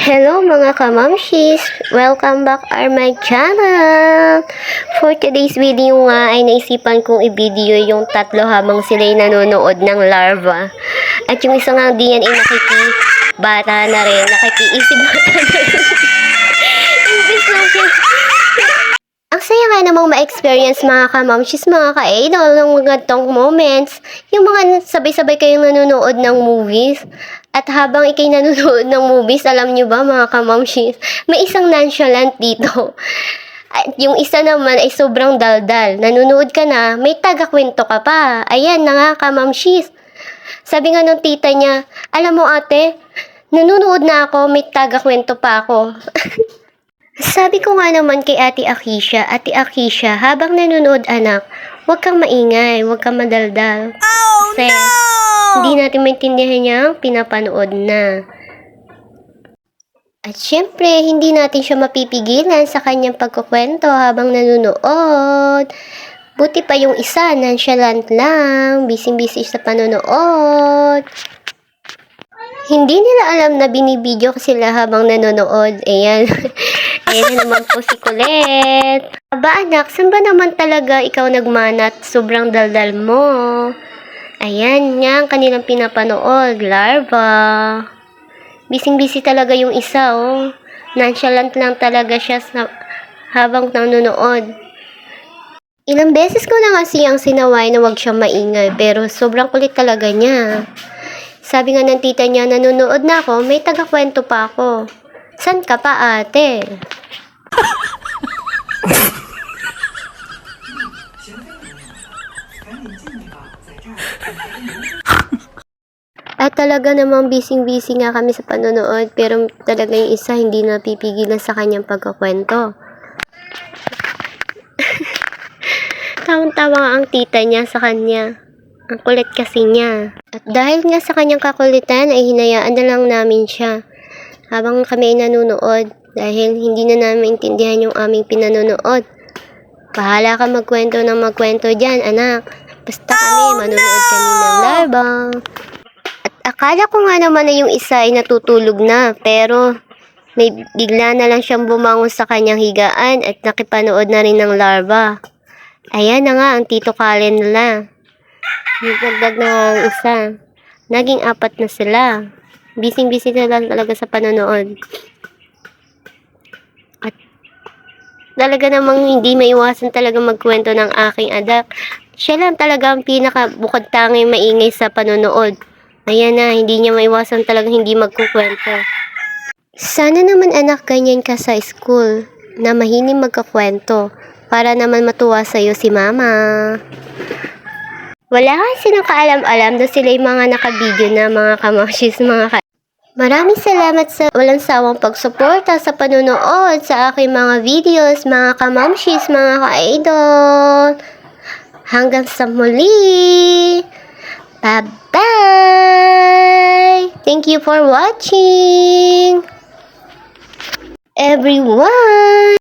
Hello mga kamamshis! Welcome back to my channel! For today's video nga ay naisipan kong i-video yung tatlo habang sila'y nanonood ng larva. At yung isa nga di yan ay nakikibata na rin, nakikiisip bata na rin. Imbis lang siya. Ang saya nga namang ma-experience mga kamamshis, mga ka-idol, ng mga tong moments, yung mga sabay-sabay kayong nanonood ng movies. At habang ikay nanonood ng movies, alam nyo ba mga kamamshis, may isang nonchalant dito. At yung isa naman ay sobrang daldal. Nanonood ka na, may taga-kwento ka pa. Ayan na nga kamamshis. Sabi nga nung tita niya, alam mo ate, nanonood na ako, may taga-kwento pa ako. Sabi ko nga naman kay Ate Akisha, habang nanonood anak, huwag kang maingay, huwag kang madaldal. Kasi hindi natin maintindihan niyang pinapanood na. At syempre, hindi natin siya mapipigilan sa kanyang pagkukwento habang nanonood. Buti pa yung isa, nonchalant lang, busy-busy sa panonood. Hindi nila alam na binibidyo ko sila habang nanonood. Ayan. Ayan naman po si Colette. Aba anak, saan ba naman talaga ikaw nagmanat? Sobrang daldal mo. Ayan nga ang kanilang pinapanood. Larva. Bising-busy talaga yung isa, oh. Nonchalant lang talaga siya habang nanonood. Ilang beses ko na nga siyang sinaway na wag siyang maingay, pero sobrang kulit talaga niya. Sabi nga ng tita niya, nanonood na ako, may taga-kwento pa ako. San ka pa ate? At talaga namang busy-busy nga kami sa panonood, pero talaga yung isa hindi napipigilan sa kanyang pagkakwento. Tawang-tawa nga ang tita niya sa kanya. Ang kulit kasi niya. At dahil nga sa kanyang kakulitan ay hinayaan na lang namin siya habang kami ay nanonood dahil hindi na namin maintindihan yung aming pinanonood. Bahala ka magkwento ng magkwento dyan, anak. Basta kami, manonood kami ng larva. At akala ko nga naman na yung isa ay natutulog na, pero may bigla na lang siyang bumangon sa kanyang higaan at nakipanood na rin ng larva. Ayan na nga ang Tito Kalen nila. Nagdagdag na ang isa. Naging 4 na sila. Busy-busy na lang talaga sa panonood. At talaga namang hindi maiwasan talaga magkwento ng aking anak. Siya lang talaga ang pinaka-bukod tanging maingay sa panonood. Ayan na, hindi niya maiwasan talaga hindi magkukwento. Sana naman anak ganyan ka sa school na mahilig magkakwento para naman matuwa sa'yo si mama. Wala kasi silang kaalam-alam na sila yung mga nakabidyo na mga kamamshis, Maraming salamat sa walang sawang pagsuporta sa panunood sa aking mga videos, mga kamamshis, mga ka-idol. Hanggang sa muli. Bye-bye! Thank you for watching, everyone!